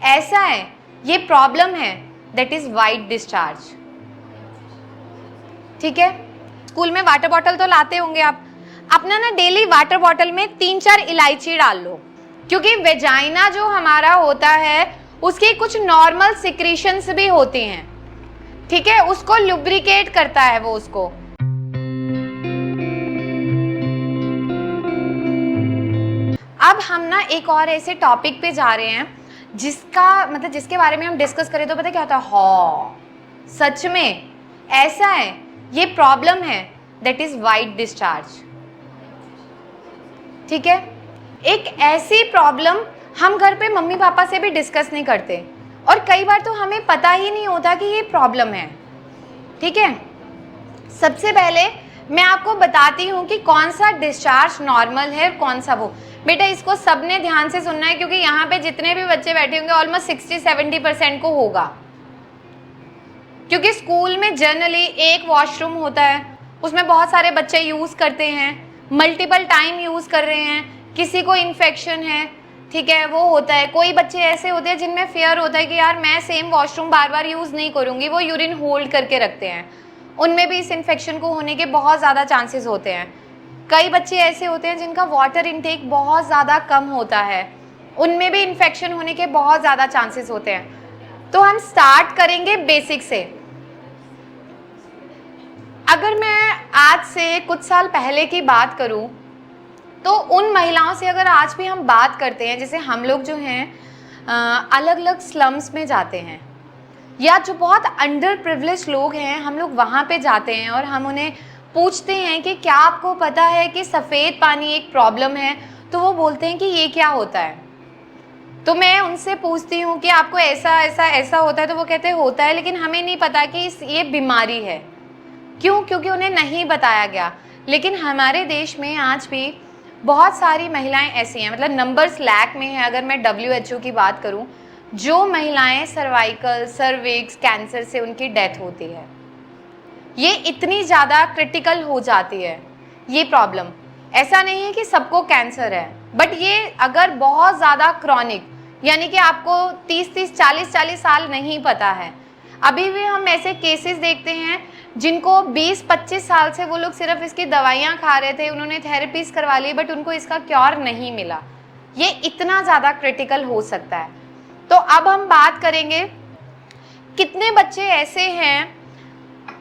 ऐसा है, ये प्रॉब्लम है, दैट इज वाइट डिस्चार्ज। ठीक है, स्कूल में वाटर बॉटल तो लाते होंगे आप, अपना ना डेली वाटर बॉटल में 3-4 इलायची डाल लो, क्योंकि वेजाइना जो हमारा होता है उसकी कुछ नॉर्मल सिक्रीशंस भी होती हैं, ठीक है, उसको लुब्रिकेट करता है वो उसको। अब हम ना एक और ऐसे टॉपिक पे जा रहे हैं जिसका मतलब जिसके बारे में हम डिस्कस करें तो पता क्या होता है, हाँ सच में ऐसा है, ये प्रॉब्लम है, दैट इज वाइट डिस्चार्ज। ठीक है, एक ऐसी प्रॉब्लम हम घर पे मम्मी पापा से भी डिस्कस नहीं करते और कई बार तो हमें पता ही नहीं होता कि ये प्रॉब्लम है। ठीक है, सबसे पहले मैं आपको बताती हूँ कि कौन सा डिस्चार्ज नॉर्मल है और कौन सा वो। बेटा इसको सबने ध्यान से सुनना है क्योंकि यहाँ पे जितने भी बच्चे बैठे होंगे ऑलमोस्ट 60-70% को होगा, क्योंकि स्कूल में जनरली एक वॉशरूम होता है, उसमें बहुत सारे बच्चे यूज करते हैं, मल्टीपल टाइम यूज कर रहे हैं, किसी को इन्फेक्शन है, ठीक है, वो होता है। कोई बच्चे ऐसे होते हैं जिनमें फियर होता है कि यार मैं सेम वॉशरूम बार बार यूज नहीं करूंगी, वो यूरिन होल्ड करके रखते हैं, उनमें भी इस इन्फेक्शन को होने के बहुत ज़्यादा चांसेस होते हैं। कई बच्चे ऐसे होते हैं जिनका वाटर इनटेक बहुत ज़्यादा कम होता है, उनमें भी इन्फेक्शन होने के बहुत ज़्यादा चांसेस होते हैं। तो हम स्टार्ट करेंगे बेसिक से। अगर मैं आज से कुछ साल पहले की बात करूं तो उन महिलाओं से अगर आज भी हम बात करते हैं, जैसे हम लोग जो हैं अलग अलग स्लम्स में जाते हैं या जो बहुत अंडर प्रिविलेज लोग हैं, हम लोग वहाँ पे जाते हैं और हम उन्हें पूछते हैं कि क्या आपको पता है कि सफ़ेद पानी एक प्रॉब्लम है, तो वो बोलते हैं कि ये क्या होता है। तो मैं उनसे पूछती हूँ कि आपको ऐसा ऐसा ऐसा होता है, तो वो कहते हैं होता है, लेकिन हमें नहीं पता कि ये बीमारी है। क्यों? क्योंकि उन्हें नहीं बताया गया। लेकिन हमारे देश में आज भी बहुत सारी महिलाएं ऐसी हैं, मतलब नंबर्स लैक में है। अगर मैं WHO की बात करूं, जो महिलाएं सर्वाइकल, सर्विक्स कैंसर से उनकी डेथ होती है, ये इतनी ज़्यादा क्रिटिकल हो जाती है ये प्रॉब्लम। ऐसा नहीं है कि सबको कैंसर है, बट ये अगर बहुत ज़्यादा क्रॉनिक, यानी कि आपको 30-30, 40-40 साल नहीं पता है, अभी भी हम ऐसे केसेस देखते हैं जिनको 20-25 साल से वो लोग सिर्फ इसकी दवाइयाँ खा रहे थे, उन्होंने थेरेपीज करवा ली, बट उनको इसका क्योर नहीं मिला। ये इतना ज़्यादा क्रिटिकल हो सकता है। तो अब हम बात करेंगे कितने बच्चे ऐसे हैं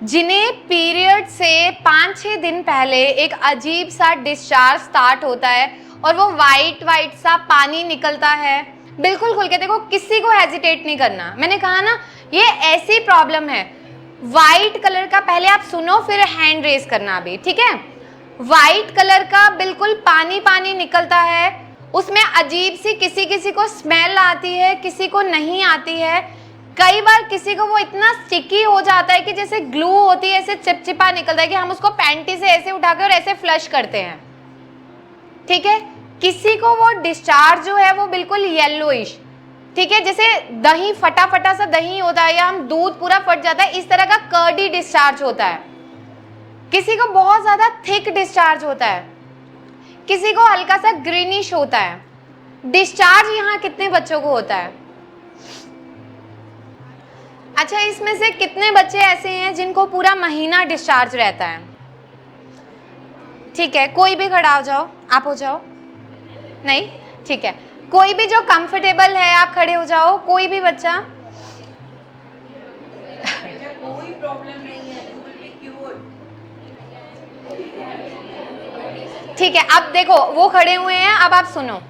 जिन्हें पीरियड से 5-6 दिन पहले एक अजीब सा डिस्चार्ज स्टार्ट होता है और वो वाइट वाइट सा पानी निकलता है। बिल्कुल खुल के देखो, किसी को हेजिटेट नहीं करना। मैंने कहा ना, ये ऐसी प्रॉब्लम है। वाइट कलर का, पहले आप सुनो फिर हैंड रेज करना अभी, ठीक है। वाइट कलर का बिल्कुल पानी पानी निकलता है, उसमें अजीब सी किसी किसी को स्मेल आती है, किसी को नहीं आती है। कई बार किसी को वो इतना स्टिकी हो जाता है कि जैसे ग्लू होती है, ऐसे चिपचिपा निकलता है कि हम उसको पैंटी से ऐसे उठा के और ऐसे फ्लश करते हैं, ठीक है। किसी को वो डिस्चार्ज जो है वो बिल्कुल येलोइश, ठीक है, जैसे दही फटा फटा सा दही होता है या हम दूध पूरा फट जाता है, इस तरह का कर्डी डिस्चार्ज होता है। किसी को बहुत ज्यादा थिक डिस्चार्ज होता है, किसी को हल्का सा ग्रीनिश होता है। डिस्चार्ज यहाँ कितने बच्चों को होता है? अच्छा, इसमें से कितने बच्चे ऐसे हैं जिनको पूरा महीना डिस्चार्ज रहता है? ठीक है, कोई भी खड़ा हो जाओ, आप हो जाओ। नहीं, ठीक है, कोई भी जो कंफर्टेबल है आप खड़े हो जाओ, कोई भी बच्चा। कोई प्रॉब्लम नहीं है, ठीक है। अब देखो वो खड़े हुए हैं, अब आप सुनो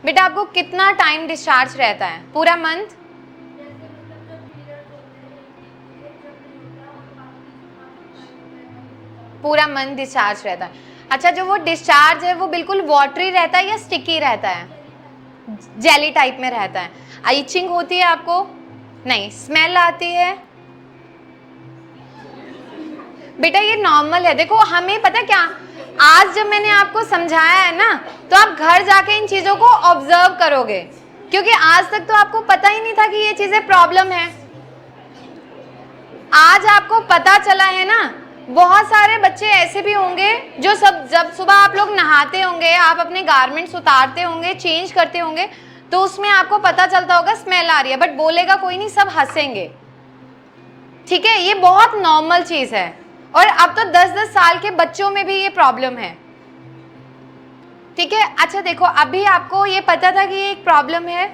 बेटा, आपको कितना टाइम डिस्चार्ज रहता है? पूरा मंथ? पूरा मंथ डिस्चार्ज रहता है। अच्छा, जो वो डिस्चार्ज है वो बिल्कुल वाटरी रहता है या स्टिकी रहता है? जेली टाइप में रहता है। इचिंग होती है आपको? नहीं। स्मेल आती है? बेटा ये नॉर्मल है। देखो हमें पता क्या, आज जब मैंने आपको समझाया है ना, तो आप घर जाके इन चीजों को ऑब्जर्व करोगे, क्योंकि आज तक तो आपको पता ही नहीं था कि ये चीजें प्रॉब्लम है। आज आपको पता चला है ना। बहुत सारे बच्चे ऐसे भी होंगे जो जब सुबह आप लोग नहाते होंगे, आप अपने गारमेंट्स उतारते होंगे, चेंज करते होंगे, तो उसमें आपको पता चलता होगा स्मेल आ रही है, बट बोलेगा कोई नहीं, सब हंसेंगे। ठीक है, ये बहुत नॉर्मल चीज है। और अब तो 10-10 साल के बच्चों में भी ये प्रॉब्लम है। ठीक है, अच्छा देखो, अभी आपको ये पता था कि ये एक प्रॉब्लम है,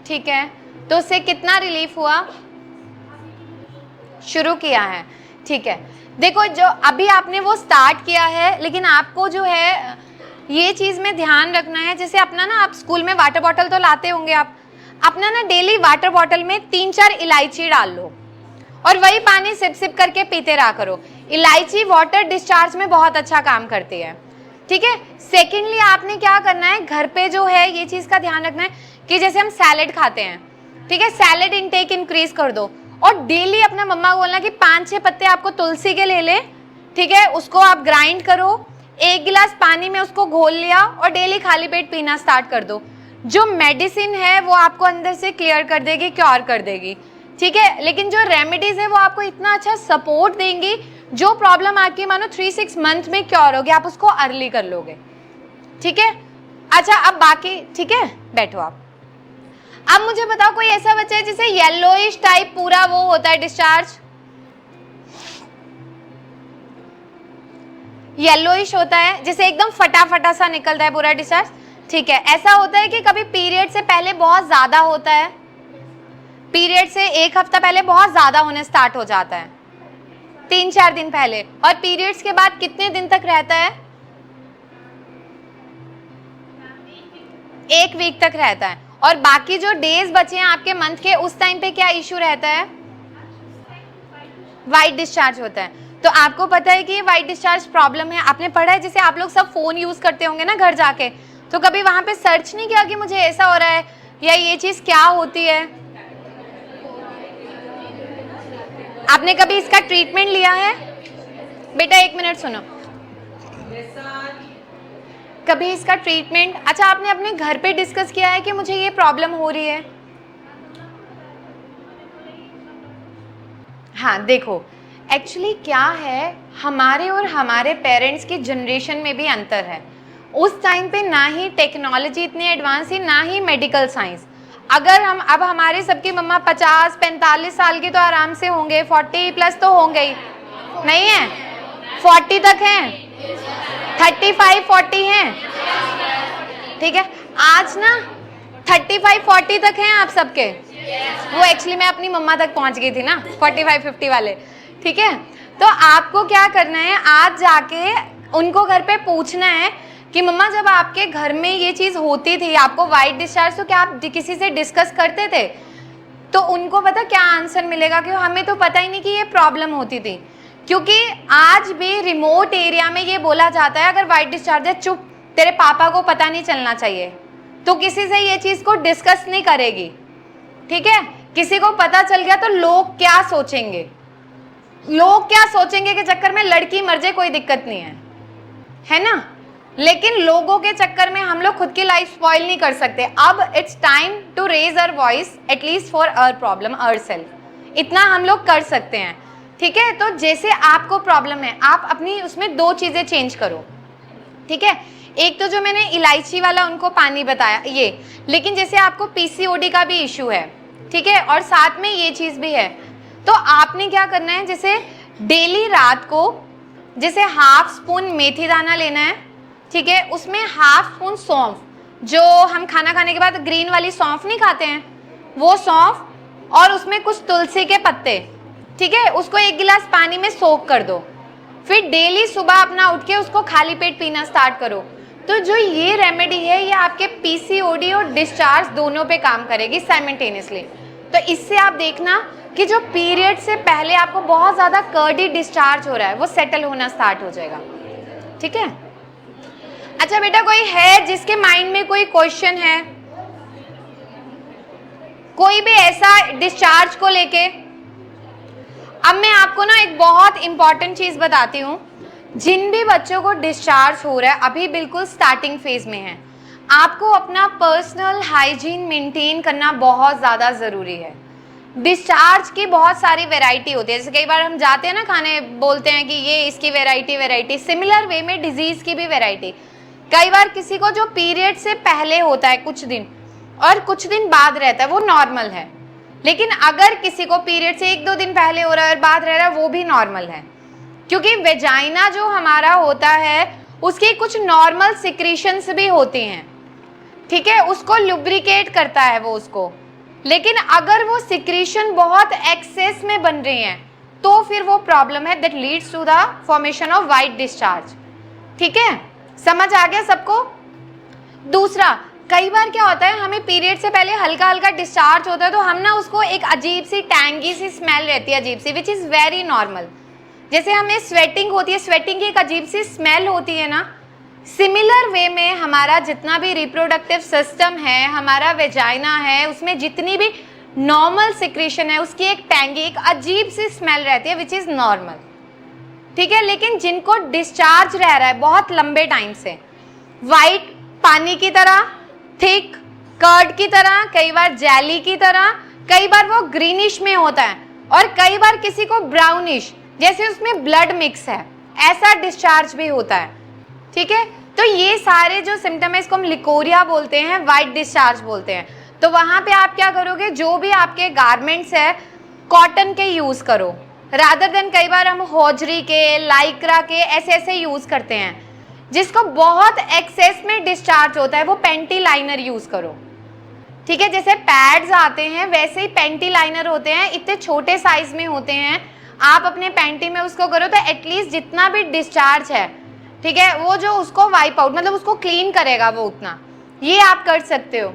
ठीक है, तो उससे कितना रिलीफ हुआ? शुरू किया है, ठीक है। देखो, जो अभी आपने वो स्टार्ट किया है, लेकिन आपको जो है ये चीज में ध्यान रखना है, जैसे अपना ना, आप स्कूल में वाटर बॉटल तो लाते होंगे, आप अपना ना डेली वाटर बॉटल में 3-4 इलायची डाल लो और वही पानी सिप सिप करके पीते रहा करो। इलायची वाटर डिस्चार्ज में बहुत अच्छा काम करती है। ठीक है, सेकेंडली आपने क्या करना है, घर पे जो है ये चीज का ध्यान रखना है कि जैसे हम सैलेड खाते हैं, ठीक है, सैलेड इनटेक इंक्रीज कर दो और डेली अपना मम्मा को बोलना कि 5-6 पत्ते आपको तुलसी के ले ले, ठीक है, उसको आप ग्राइंड करो, 1 गिलास पानी में उसको घोल लिया और डेली खाली पेट पीना स्टार्ट कर दो। जो मेडिसिन है वो आपको अंदर से क्लियर कर देगी, क्योर कर देगी। ठीक है, लेकिन जो रेमेडीज है वो आपको इतना अच्छा सपोर्ट देंगी, जो प्रॉब्लम आपकी मानो 3-6 मंथ में क्योर होगी, आप उसको अर्ली कर लोगे। ठीक है, अच्छा अब बाकी, ठीक है, बैठो आप। अब मुझे बताओ, कोई ऐसा बच्चा है जिसे येलोइश टाइप पूरा वो होता है डिस्चार्ज, येलोइश होता है, जिसे एकदम फटाफटा सा निकलता है पूरा डिस्चार्ज। ठीक है, ऐसा होता है कि कभी पीरियड से पहले बहुत ज्यादा होता है, पीरियड से 1 हफ्ता पहले बहुत ज्यादा होने स्टार्ट हो जाता है, 3-4 दिन पहले, और पीरियड्स के बाद कितने दिन तक रहता है? 1 वीक तक रहता है। और बाकी जो डेज बचे हैं आपके मंथ के, उस टाइम पे क्या इश्यू रहता है? वाइट डिस्चार्ज होता है। तो आपको पता है कि ये वाइट डिस्चार्ज प्रॉब्लम है, आपने पढ़ा है, जैसे आप लोग सब फोन यूज करते होंगे ना घर जाके, तो कभी वहां पे सर्च नहीं किया कि मुझे ऐसा हो रहा है या ये चीज क्या होती है? आपने कभी इसका ट्रीटमेंट लिया है? बेटा 1 मिनट सुनो, कभी इसका ट्रीटमेंट, अच्छा आपने अपने घर पे डिस्कस किया है कि मुझे ये प्रॉब्लम हो रही है? हाँ देखो, एक्चुअली क्या है, हमारे और हमारे पेरेंट्स की जनरेशन में भी अंतर है। उस टाइम पे ना ही टेक्नोलॉजी इतनी एडवांस थी, ना ही मेडिकल साइंस। अगर हम, अब हमारे सबकी मम्मा 50-45 साल के तो आराम से होंगे, 40 प्लस तो होंगे ही, नहीं है? 40 तक हैं, 35-40 हैं, ठीक है। आज ना 35-40 तक हैं आप सबके, वो एक्चुअली मैं अपनी मम्मा तक पहुंच गई थी ना, 45-50 वाले, ठीक है। तो आपको क्या करना है, आज जाके उनको घर पे पूछना है कि मम्मा जब आपके घर में ये चीज होती थी, आपको वाइट डिस्चार्ज, तो क्या आप किसी से डिस्कस करते थे? तो उनको पता क्या आंसर मिलेगा कि हमें तो पता ही नहीं कि ये प्रॉब्लम होती थी। क्योंकि आज भी रिमोट एरिया में ये बोला जाता है, अगर वाइट डिस्चार्ज है, चुप, तेरे पापा को पता नहीं चलना चाहिए, तो किसी से ये चीज को डिस्कस नहीं करेगी। ठीक है, किसी को पता चल गया तो लोग क्या सोचेंगे, लोग क्या सोचेंगे के चक्कर में लड़की मर जाए, कोई दिक्कत नहीं है ना। लेकिन लोगों के चक्कर में हम लोग खुद की लाइफ स्पॉइल नहीं कर सकते। अब it's time to raise our voice, at least for our problem, our self, इतना हम लोग कर सकते हैं। ठीक है, तो जैसे आपको प्रॉब्लम है, आप अपनी उसमें 2 चीजें चेंज करो। ठीक है, एक तो जो मैंने इलायची वाला उनको पानी बताया ये, लेकिन जैसे आपको पीसीओडी का भी इशू है, ठीक है, और साथ में ये चीज भी है, तो आपने क्या करना है, जैसे डेली रात को जैसे 1/2 स्पून मेथी दाना लेना है, ठीक है, उसमें 1/2 स्पून सौंफ, जो हम खाना खाने के बाद ग्रीन वाली सौंफ नहीं खाते हैं, वो सौंफ, और उसमें कुछ तुलसी के पत्ते, ठीक है, उसको 1 गिलास पानी में सोक कर दो। फिर डेली सुबह अपना उठ के उसको खाली पेट पीना स्टार्ट करो। तो जो ये रेमेडी है, ये आपके पीसीओडी और डिस्चार्ज दोनों पे काम करेगी साइमल्टेनियसली। तो इससे आप देखना कि जो पीरियड से पहले आपको बहुत ज्यादा कर्डी डिस्चार्ज हो रहा है, वो सेटल होना स्टार्ट हो जाएगा। ठीक है, अच्छा बेटा, कोई है जिसके माइंड में कोई क्वेश्चन है, कोई भी ऐसा डिस्चार्ज को लेके? अब मैं आपको ना एक बहुत इंपॉर्टेंट चीज बताती हूँ। जिन भी बच्चों को डिस्चार्ज हो रहा है, अभी बिल्कुल स्टार्टिंग फेज में है, आपको अपना पर्सनल हाइजीन मेंटेन करना बहुत ज्यादा जरूरी है। डिस्चार्ज की बहुत सारी वैरायटी होती है, जैसे कई बार हम जाते हैं ना खाने, बोलते हैं कि ये इसकी वैरायटी, सिमिलर वे में डिजीज की भी वैरायटी। कई बार किसी को जो पीरियड से पहले होता है कुछ दिन और कुछ दिन बाद रहता है वो नॉर्मल है, लेकिन अगर किसी को पीरियड से 1-2 दिन पहले हो रहा है और बाद रह रहा है वो भी नॉर्मल है, क्योंकि वेजाइना जो हमारा होता है उसके कुछ नॉर्मल सिक्रीशंस भी होते हैं, ठीक है, उसको लुब्रिकेट करता है वो उसको। लेकिन अगर वो सिक्रीशन बहुत एक्सेस में बन रहे हैं तो फिर वो प्रॉब्लम है, that leads to the formation of white discharge. ठीक है, समझ आ गया सबको। दूसरा, कई बार क्या होता है हमें पीरियड से पहले हल्का हल्का डिस्चार्ज होता है तो हम ना उसको एक अजीब सी टैंगी सी स्मेल रहती है, अजीब सी, विच इज़ वेरी नॉर्मल। जैसे हमें स्वेटिंग होती है, स्वेटिंग की एक अजीब सी स्मेल होती है ना, सिमिलर वे में हमारा जितना भी रिप्रोडक्टिव सिस्टम है, हमारा वेजाइना है, उसमें जितनी भी नॉर्मल सिक्रीशन है उसकी एक टैंगी, एक अजीब सी स्मेल रहती है, विच इज़ नॉर्मल। ठीक है, लेकिन जिनको डिस्चार्ज रह रहा है बहुत लंबे टाइम से, वाइट पानी की तरह, थिक कर्ड की तरह, कई बार जेली की तरह, कई बार वो ग्रीनिश में होता है और कई बार किसी को ब्राउनिश, जैसे उसमें ब्लड मिक्स है, ऐसा डिस्चार्ज भी होता है। ठीक है, तो ये सारे जो सिम्टम है इसको हम लिकोरिया बोलते हैं, वाइट डिस्चार्ज बोलते हैं। तो वहां पे आप क्या करोगे, जो भी आपके गारमेंट्स है कॉटन के यूज करो, रादर देन कई बार हम हौजरी के, लाइक्रा के ऐसे यूज करते हैं। जिसको बहुत एक्सेस में डिस्चार्ज होता है वो पेंटी लाइनर यूज करो। ठीक है, जैसे पैड्स आते हैं वैसे ही पेंटी लाइनर होते हैं, इतने छोटे साइज में होते हैं, आप अपने पेंटी में उसको करो तो एटलीस्ट जितना भी डिस्चार्ज है, ठीक है, वो जो उसको वाइप आउट, मतलब उसको क्लीन करेगा वो उतना, ये आप कर सकते हो।